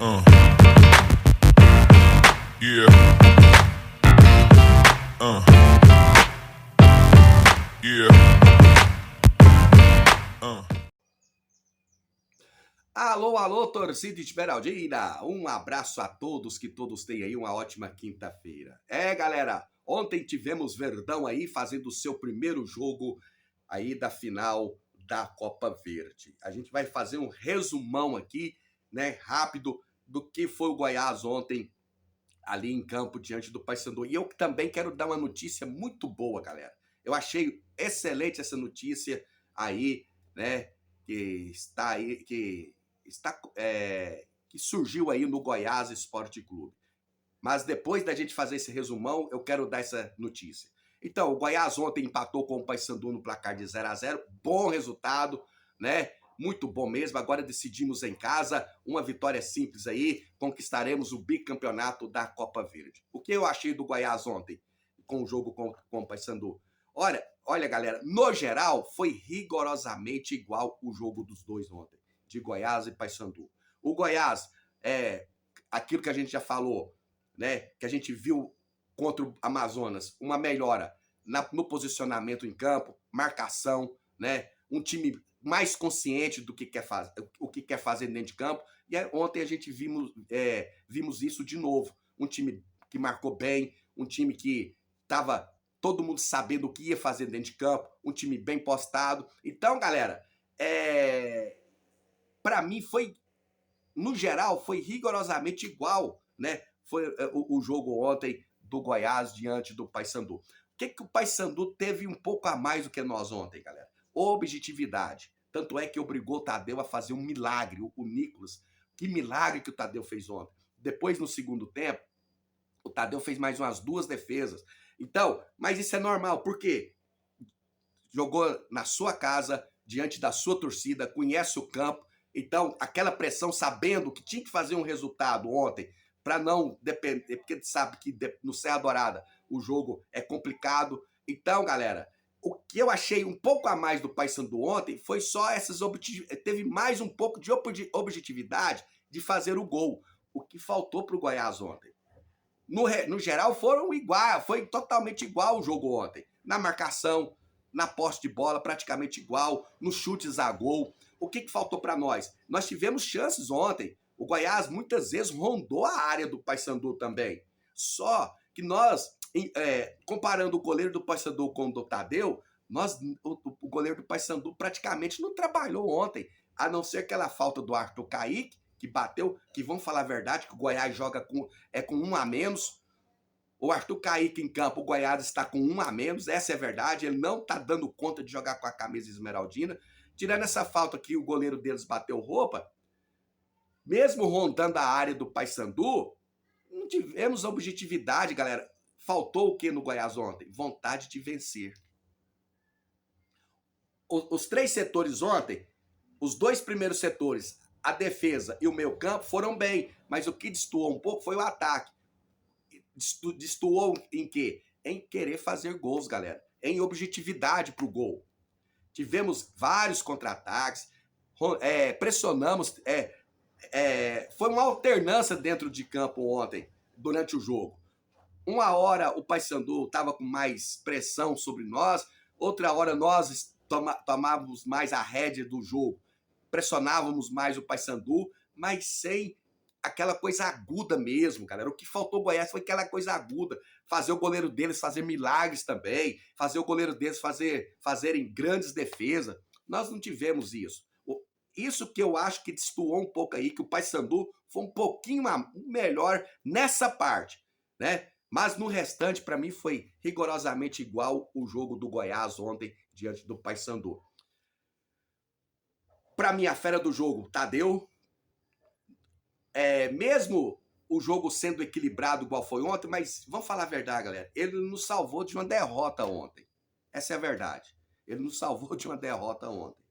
Uh, yeah. Uh, yeah. Alô, alô, torcida esmeraldina! Um abraço a todos, que todos tenham aí uma ótima quinta-feira. Galera, ontem tivemos Verdão aí fazendo o seu primeiro jogo aí da final da Copa Verde. A gente vai fazer um resumão aqui, né, rápido, do que foi o Goiás ontem ali em campo diante do Paysandu. E eu também quero dar uma notícia muito boa, galera. Eu achei excelente essa notícia aí, né, que está aí, que surgiu aí no Goiás Esporte Clube. Mas depois da gente fazer esse resumão, eu quero dar essa notícia. Então, o Goiás ontem empatou com o Paysandu no placar de 0-0, bom resultado, né? Muito bom mesmo. Agora decidimos em casa, uma vitória simples aí, conquistaremos o bicampeonato da Copa Verde. O que eu achei do Goiás ontem, com o jogo com o Paysandu? Olha, galera, no geral, foi rigorosamente igual o jogo dos dois ontem, de Goiás e Paysandu. O Goiás, aquilo que a gente já falou, né, que a gente viu contra o Amazonas, uma melhora no posicionamento em campo, marcação, né, um time mais consciente do que quer fazer, o que quer fazer dentro de campo. E ontem a gente vimos isso de novo. Um time que marcou bem, um time que estava todo mundo sabendo o que ia fazer dentro de campo, um time bem postado. Então, galera, para mim no geral, foi rigorosamente igual, né? Foi o jogo ontem do Goiás diante do Paysandu. O que o Paysandu teve um pouco a mais do que nós ontem, galera? Objetividade. Tanto é que obrigou o Tadeu a fazer um milagre, o Nicolas. Que milagre que o Tadeu fez ontem. Depois, no segundo tempo, o Tadeu fez mais umas 2 defesas. Então, mas isso é normal, por quê? Jogou na sua casa, diante da sua torcida, conhece o campo. Então, aquela pressão, sabendo que tinha que fazer um resultado ontem, para não depender, porque sabe que no Serra Dourada o jogo é complicado. Então, galera, o que eu achei um pouco a mais do Paysandu ontem foi só teve mais um pouco de objetividade de fazer o gol. O que faltou para o Goiás ontem. No geral, foi totalmente igual o jogo ontem. Na marcação, na posse de bola, praticamente igual, nos chutes a gol. O que faltou para nós? Nós tivemos chances ontem. O Goiás muitas vezes rondou a área do Paysandu também. Só que nós, comparando o goleiro do Paysandu com o do Tadeu, o goleiro do Paysandu praticamente não trabalhou ontem, a não ser aquela falta do Arthur Kaique, que bateu, que vamos falar a verdade, que o Goiás joga com 1 a menos. O Arthur Kaique em campo, o Goiás está com 1 a menos, essa é a verdade, ele não está dando conta de jogar com a camisa esmeraldina. Tirando essa falta que o goleiro deles bateu roupa, mesmo rondando a área do Paysandu, não tivemos objetividade, galera. Faltou o que no Goiás ontem? Vontade de vencer. Os 3 setores ontem, os 2 primeiros setores, a defesa e o meio campo, foram bem, mas o que destoou um pouco foi o ataque. Destoou em quê? Em querer fazer gols, galera. Em objetividade pro gol. Tivemos vários contra-ataques, pressionamos, foi uma alternância dentro de campo ontem, durante o jogo. Uma hora o Paysandu estava com mais pressão sobre nós, outra hora nós tomávamos mais a rédea do jogo, pressionávamos mais o Paysandu, mas sem aquela coisa aguda mesmo, galera. O que faltou ao Goiás foi aquela coisa aguda. Fazer o goleiro deles fazer milagres também. Fazer o goleiro deles fazerem grandes defesas. Nós não tivemos isso. Isso que eu acho que destoou um pouco aí, que o Paysandu foi um pouquinho melhor nessa parte, né? Mas no restante, para mim, foi rigorosamente igual o jogo do Goiás ontem diante do Paysandu. Para mim, a fera do jogo, Tadeu. Mesmo o jogo sendo equilibrado igual foi ontem, mas vamos falar a verdade, galera, ele nos salvou de uma derrota ontem. Essa é a verdade. Ele nos salvou de uma derrota ontem.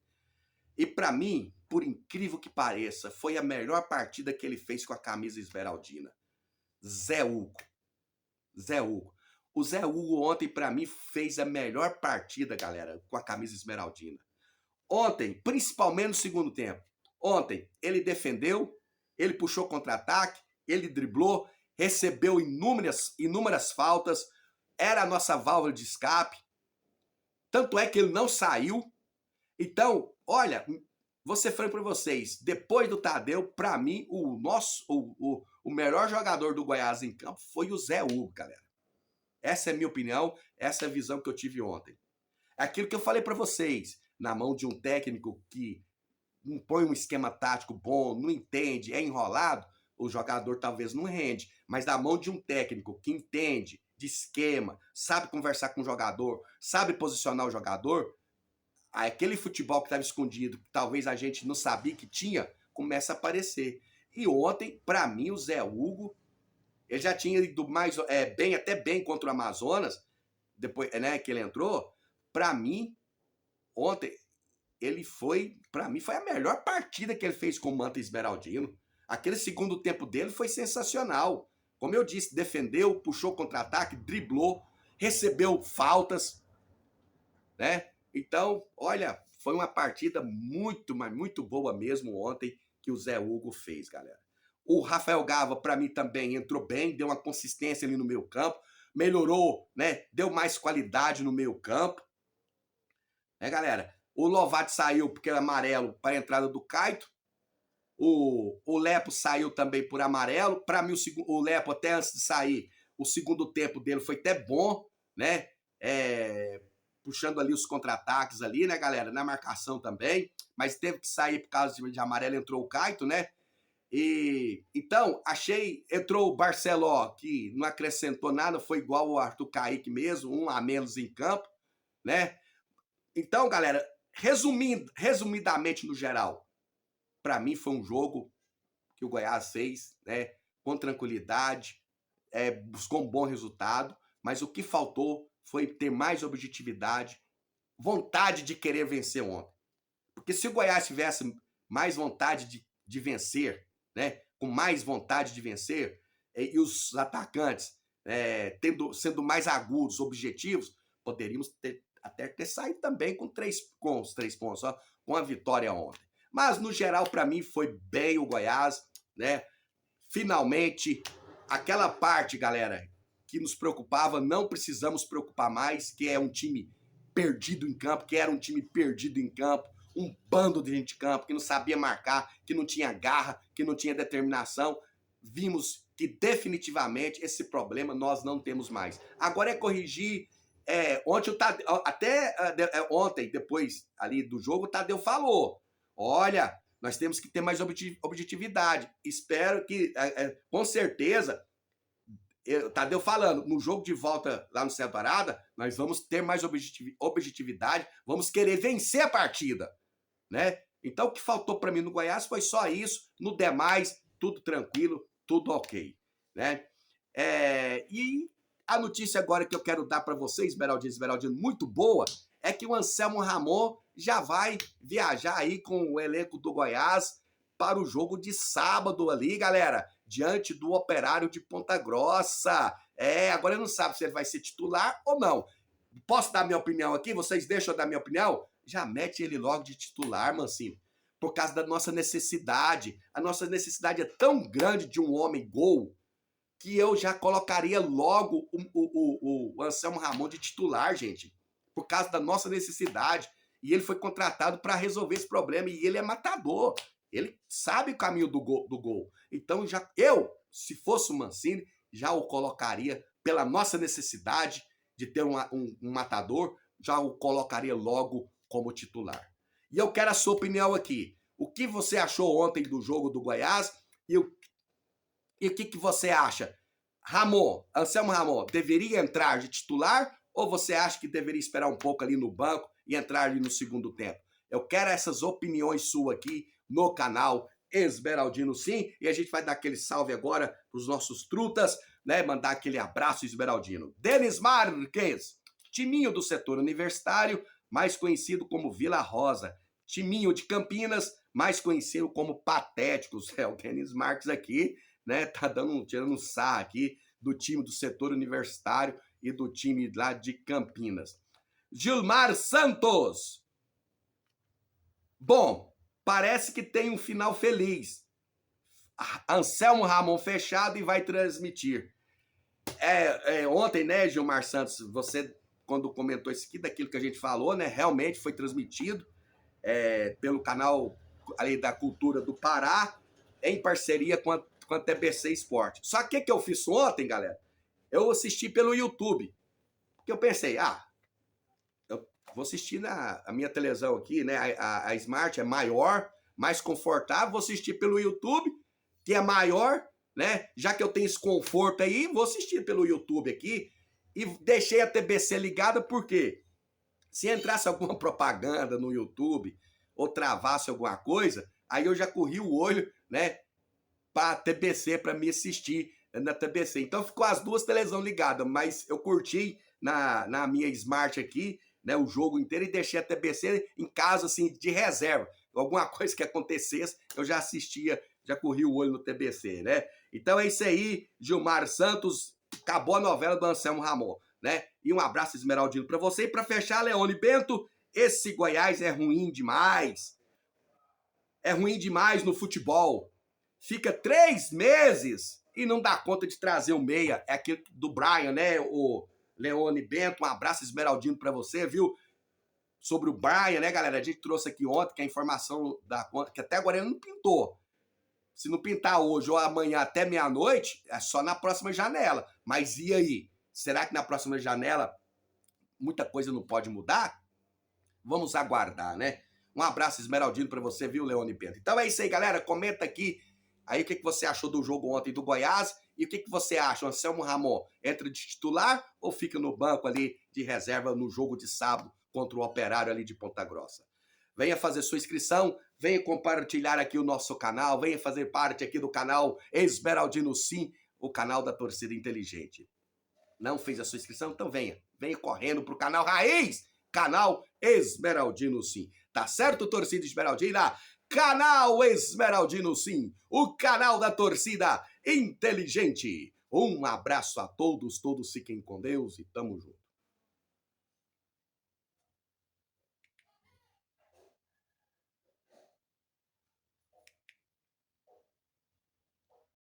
E para mim, por incrível que pareça, foi a melhor partida que ele fez com a camisa esmeraldina. Zé Hugo. O Zé Hugo ontem, para mim, fez a melhor partida, galera, com a camisa esmeraldina. Ontem, principalmente no segundo tempo, ontem ele defendeu, ele puxou contra-ataque, ele driblou, recebeu inúmeras faltas, era a nossa válvula de escape. Tanto é que ele não saiu. Então, olha, vou ser franco para vocês, depois do Tadeu, para mim, o melhor jogador do Goiás em campo foi o Zé Hugo, galera. Essa é a minha opinião, essa é a visão que eu tive ontem. É aquilo que eu falei para vocês, na mão de um técnico que não põe um esquema tático bom, não entende, é enrolado, o jogador talvez não rende. Mas na mão de um técnico que entende de esquema, sabe conversar com o jogador, sabe posicionar o jogador, aquele futebol que estava escondido, que talvez a gente não sabia que tinha, começa a aparecer. E ontem, para mim, o Zé Hugo, ele já tinha ido mais até bem contra o Amazonas, depois, né, que ele entrou. Para mim, ontem, para mim, foi a melhor partida que ele fez com o Manta Esmeraldino. Aquele segundo tempo dele foi sensacional. Como eu disse, defendeu, puxou contra-ataque, driblou, recebeu faltas, né? Então, olha, foi uma partida muito, mas muito boa mesmo ontem que o Zé Hugo fez, galera. O Rafael Gava, para mim, também entrou bem, deu uma consistência ali no meio campo, melhorou, né? Deu mais qualidade no meio campo. Né, galera? O Lovato saiu porque era amarelo para a entrada do Caito. O Lepo saiu também por amarelo. Para mim, o Lepo, até antes de sair, o segundo tempo dele foi até bom, né? Puxando ali os contra-ataques ali, né, galera? Na marcação também. Mas teve que sair por causa de amarelo, entrou o Caito, né? Então, entrou o Barceló, que não acrescentou nada, foi igual o Arthur Kaique mesmo, um a menos em campo, né? Então, galera, resumidamente no geral, para mim foi um jogo que o Goiás fez, né, com tranquilidade, buscou um bom resultado, mas o que faltou foi ter mais objetividade, vontade de querer vencer ontem. Porque se o Goiás tivesse mais vontade de vencer, né, com mais vontade de vencer, e os atacantes sendo mais agudos, objetivos, poderíamos até ter saído também com os 3 pontos, ó, com a vitória ontem. Mas, no geral, para mim, foi bem o Goiás, né? Finalmente, aquela parte, galera, que nos preocupava, não precisamos preocupar mais, que é um time perdido em campo, que era um time perdido em campo, um bando de gente de campo, que não sabia marcar, que não tinha garra, que não tinha determinação. Vimos que definitivamente esse problema nós não temos mais. Agora é corrigir. Ontem, depois ali do jogo, o Tadeu falou: olha, nós temos que ter mais objetividade. Espero que, com certeza, Tadeu falando, no jogo de volta lá no Serra Dourada, nós vamos ter mais objetividade, vamos querer vencer a partida, né? Então, o que faltou para mim no Goiás foi só isso. No demais, tudo tranquilo, tudo ok, né? E a notícia agora que eu quero dar para vocês, Esmeraldino, muito boa, é que o Anselmo Ramon já vai viajar aí com o elenco do Goiás para o jogo de sábado ali, galera, diante do Operário de Ponta Grossa. Agora eu não sabe se ele vai ser titular ou não. Posso dar minha opinião aqui? Vocês deixam eu dar minha opinião? Já mete ele logo de titular, Mancini, por causa da nossa necessidade. A nossa necessidade é tão grande de um homem-gol que eu já colocaria logo o Anselmo Ramon de titular, gente, por causa da nossa necessidade. E ele foi contratado para resolver esse problema, e ele é matador. Ele sabe o caminho do gol. Então, se fosse o Mancini, já o colocaria pela nossa necessidade de ter um matador, já o colocaria logo como titular. E eu quero a sua opinião aqui. O que você achou ontem do jogo do Goiás e o que você acha? Anselmo Ramon, deveria entrar de titular ou você acha que deveria esperar um pouco ali no banco e entrar ali no segundo tempo? Eu quero essas opiniões suas aqui no canal Esmeraldino Sim, e a gente vai dar aquele salve agora para os nossos trutas, né? Mandar aquele abraço Esmeraldino. Denis Marques, timinho do setor universitário, mais conhecido como Vila Rosa. Timinho de Campinas, mais conhecido como Patéticos. O Denis Marques aqui, né? Tá tirando um sarro aqui do time do setor universitário e do time lá de Campinas. Gilmar Santos. Bom, parece que tem um final feliz. Anselmo Ramon fechado e vai transmitir. Ontem, né, Gilmar Santos, você, quando comentou isso aqui, daquilo que a gente falou, né, realmente foi transmitido pelo canal ali da Cultura do Pará, em parceria com a TBC Esporte. Só que o que eu fiz ontem, galera? Eu assisti pelo YouTube. Porque eu pensei, eu vou assistir a minha televisão aqui, né? A Smart é maior, mais confortável, vou assistir pelo YouTube, que é maior, né? Já que eu tenho esse conforto aí, vou assistir pelo YouTube aqui. E deixei a TBC ligada, porque se entrasse alguma propaganda no YouTube ou travasse alguma coisa, aí eu já corri o olho, né? Para TBC, para me assistir na TBC. Então ficou as duas televisões ligadas, mas eu curti na minha Smart aqui, né, o jogo inteiro, e deixei a TBC em casa, assim, de reserva. Alguma coisa que acontecesse, eu já assistia, já corri o olho no TBC, né? Então é isso aí, Gilmar Santos, acabou a novela do Anselmo Ramon, né? E um abraço esmeraldino para você. E para fechar, Leone Bento, esse Goiás é ruim demais. É ruim demais no futebol. Fica 3 meses e não dá conta de trazer o meia. É aquele do Brian, né? O Leone Bento, um abraço esmeraldino para você, viu? Sobre o Brian, né, galera? A gente trouxe aqui ontem que a informação da conta, que até agora ele não pintou. Se não pintar hoje ou amanhã até meia-noite, é só na próxima janela. Mas e aí? Será que na próxima janela muita coisa não pode mudar? Vamos aguardar, né? Um abraço esmeraldino para você, viu, Leone Bento? Então é isso aí, galera. Comenta aqui aí o que você achou do jogo ontem do Goiás e o que você acha. O Anselmo Ramon entra de titular ou fica no banco ali de reserva no jogo de sábado contra o Operário ali de Ponta Grossa? Venha fazer sua inscrição, venha compartilhar aqui o nosso canal, venha fazer parte aqui do canal Esmeraldino Sim, o canal da torcida inteligente. Não fez a sua inscrição? Então venha correndo pro canal Raiz, canal Esmeraldino Sim. Tá certo, torcida esmeraldina? Canal Esmeraldino Sim, o canal da torcida inteligente. Um abraço a todos fiquem com Deus e tamo junto.